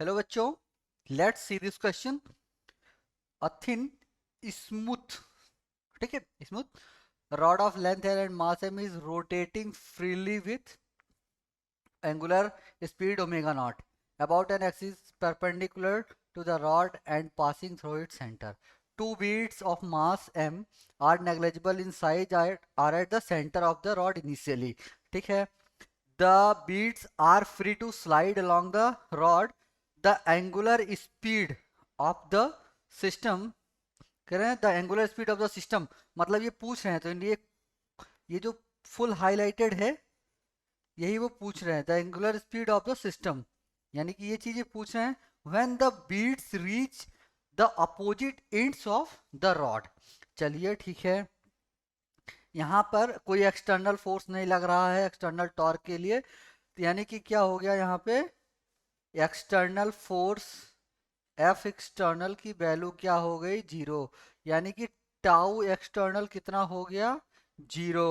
Hello बच्चों, let's see this question. A thin smooth, ठीक है, smooth rod of length L and mass M is rotating freely with angular speed omega naught about an axis perpendicular to the rod and passing through its center. Two beads of mass m are negligible in size are at the center of the rod initially. ठीक है, the beads are free to slide along the rod. The angular speed of the system, कह रहे हैं the angular speed of the system, मतलब ये पूछ रहे हैं, तो ये जो फुल हाईलाइटेड है यही वो पूछ रहे हैं, the angular speed of the system, यानी कि ये चीजें पूछ रहे हैं when the beads reach the opposite ends of the rod. चलिए ठीक है, यहाँ पर कोई एक्सटर्नल फोर्स नहीं लग रहा है एक्सटर्नल टॉर्क के लिए, तो यानी कि क्या हो गया यहाँ पे एक्सटर्नल फोर्स एफ एक्सटर्नल की वैल्यू क्या हो गई, जीरो, यानी कि टाउ एक्सटर्नल कितना हो गया, जीरो,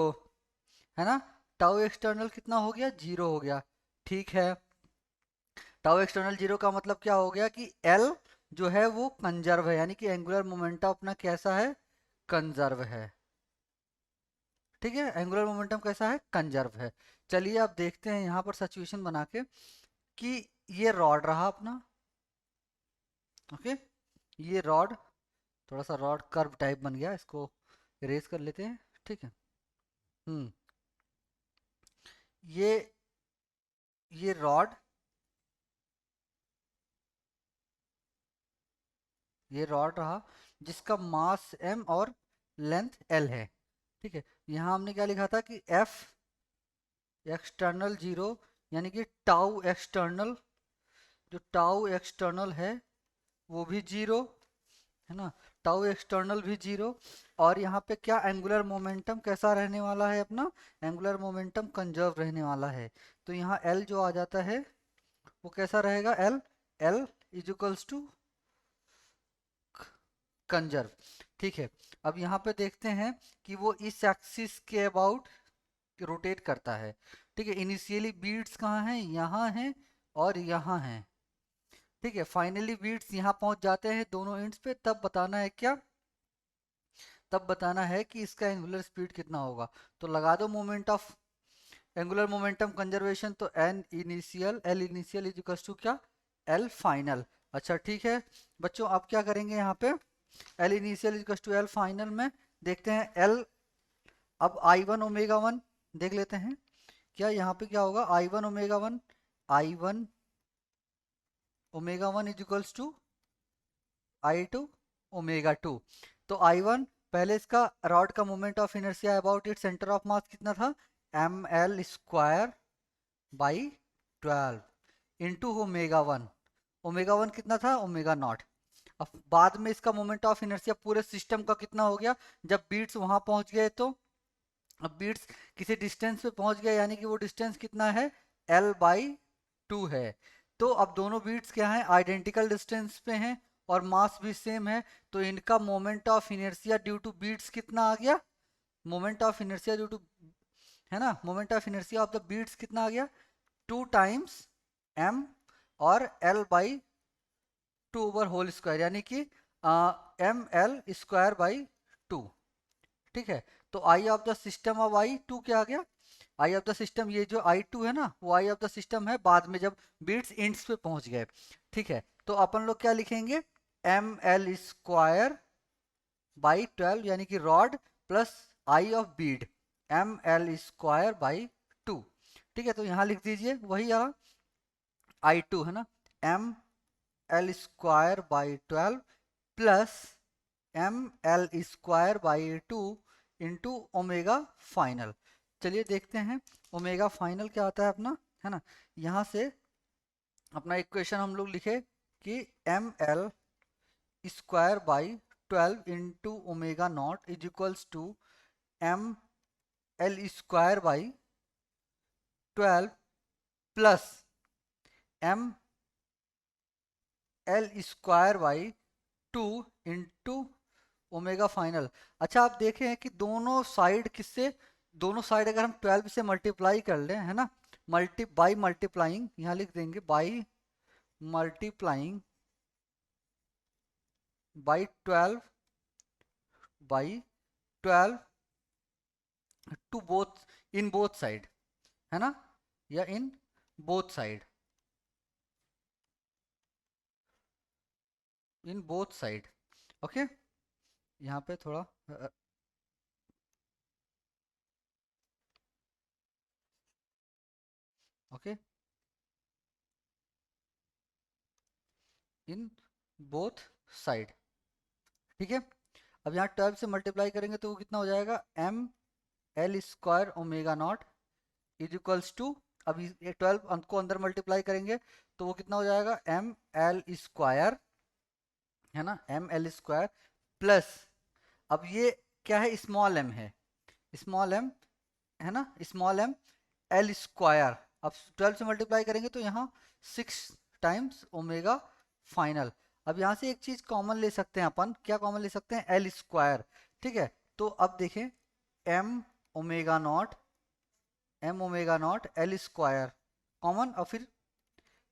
है ना। टाउ एक्सटर्नल कितना हो गया, जीरो हो गया। ठीक है, टाउ एक्सटर्नल जीरो का मतलब क्या हो गया कि एल जो है वो कंजर्व है, यानी कि एंगुलर मोमेंटम अपना कैसा है, कंजर्व है। ठीक है, एंगुलर मोमेंटम कैसा है, कंजर्व है। चलिए अब देखते हैं यहाँ पर सिचुएशन बना के कि ये रॉड रहा अपना, ओके, ये रॉड, थोड़ा सा रॉड कर्व टाइप बन गया, इसको इरेज कर लेते हैं, ठीक है। हम्म, ये ये रॉड, ये रॉड रहा जिसका मास m और लेंथ l है। ठीक है, यहाँ हमने क्या लिखा था कि f एक्सटर्नल जीरो, यानी कि टाउ एक्सटर्नल, जो टाउ एक्सटर्नल है वो भी जीरो, है ना, टाउ एक्सटर्नल भी जीरो। और यहाँ पे क्या एंगुलर मोमेंटम कैसा रहने वाला है अपना, एंगुलर मोमेंटम कंजर्व रहने वाला है। तो यहाँ l जो आ जाता है वो कैसा रहेगा, l l is equals to conserve. ठीक है, अब यहाँ पे देखते हैं कि वो इस एक्सिस के अबाउट रोटेट करता है। ठीक है, इनिशियली बीट्स कहाँ हैं, यहाँ हैं और यहाँ हैं। ठीक है, फाइनली बीट्स यहाँ पहुंच जाते हैं दोनों एंड्स पे, तब बताना है क्या, तब बताना है कि इसका एंगुलर स्पीड कितना होगा। तो लगा दो moment of angular momentum conservation, तो an initial L initial is equal to क्या, एल फाइनल। अच्छा ठीक है बच्चों, अब क्या करेंगे यहाँ पे, L initial is to L final में देखते हैं एल, अब आई वन ओमेगा वन देख लेते हैं, क्या यहाँ पे क्या होगा, I one omega one, I one omega one is equals to I two omega two. तो आई वन, पहले इसका रॉड का moment of inertia about it centre of mass कितना था, M L square by 12 into omega one कितना था, omega not. अब बाद में इसका मोमेंट ऑफ इनर्शिया पूरे सिस्टम का कितना हो गया, जब बीट्स वहां पहुंच गए, तो अब बीट्स किसी डिस्टेंस पे पहुंच गए, यानी कि वो डिस्टेंस कितना है, एल बाई टू है। तो अब दोनों बीट्स क्या हैं, आइडेंटिकल डिस्टेंस पे हैं और मास भी सेम है, तो इनका moment of inertia due to beats कितना आ गया, moment of inertia due to, है ना, moment of inertia of the beats कितना आ गया, टू टाइम्स एम और L by two over whole square, यानी कि M L square by two. ठीक है, तो I of the system of I two क्या आ गया, आई ऑफ द सिस्टम, ये जो आई टू है ना वो आई ऑफ द सिस्टम है बाद में जब बीट्स इंड्स पे पहुंच गए। ठीक है, तो अपन लोग क्या लिखेंगे, एम एल स्क्वायर बाई 12, यानी कि rod plus I of bead, M L square by two. ठीक है, तो यहाँ लिख दीजिए वही आई टू, है ना, M L square by 12 plus M L square by two into omega final. चलिए देखते हैं ओमेगा फाइनल क्या आता है अपना, है ना। यहाँ से अपना इक्वेशन हम लोग लिखे कि M L square by 12 into omega not is equals to M L square by 12 plus M L square by two into omega final. अच्छा आप देखें कि दोनों साइड किससे, दोनों साइड अगर हम 12 से मल्टीप्लाई कर लें, है ना, मल्टीप्लाइंग यहाँ लिख देंगे by multiplying by 12 two both, in both side, है ना, या in both side, in both side. Okay, यहाँ पे थोड़ा ओके, इन बोथ साइड, ठीक है। अब यहाँ 12 से मल्टीप्लाई करेंगे तो वो कितना हो जाएगा, M L square omega not is equals to, अब ये 12 को अंदर मल्टीप्लाई करेंगे तो वो कितना हो जाएगा, एम एल स्क्वायर, है ना, एम एल स्क्वायर प्लस, अब ये क्या है, स्मॉल एम है, स्मॉल एम, है ना, स्मॉल एम एल स्क्वायर। अब 12 से मल्टीप्लाई करेंगे तो यहाँ 6 टाइम्स ओमेगा फाइनल। अब यहाँ से एक चीज कॉमन ले सकते हैं अपन, क्या कॉमन ले सकते हैं, एल स्क्वायर, ठीक है। तो अब देखें, M omega not, M omega not L square common, और फिर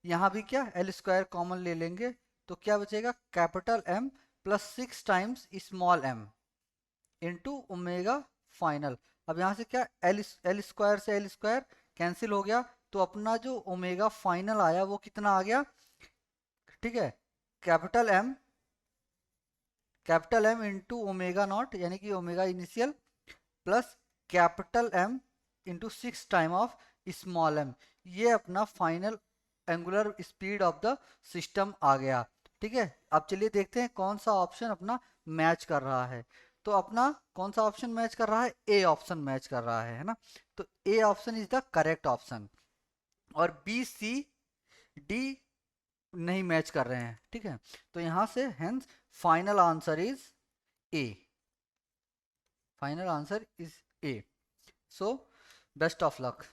यहाँ भी क्या एल स्क्वायर कॉमन ले लेंगे तो क्या बचेगा, capital M plus 6 times small M into omega final. अब यहाँ से क्या, एल स्क्वायर से एल स्क्वायर कैंसिल हो गया, तो अपना जो ओमेगा फाइनल आया वो कितना आ गया, ठीक है, capital M into omega naught, यानी कि omega initial plus capital M into 6 time of small M, ये अपना final angular speed of the system आ गया, ठीक है। अब चलिए देखते हैं कौन सा ऑप्शन अपना मैच कर रहा है। तो अपना कौन सा ऑप्शन मैच कर रहा है, ए ऑप्शन मैच कर रहा है ना, तो A option is the correct option, और बी सी डी नहीं मैच कर रहे हैं, ठीक है। तो यहां से hence final answer is a, final answer is a. So best of luck.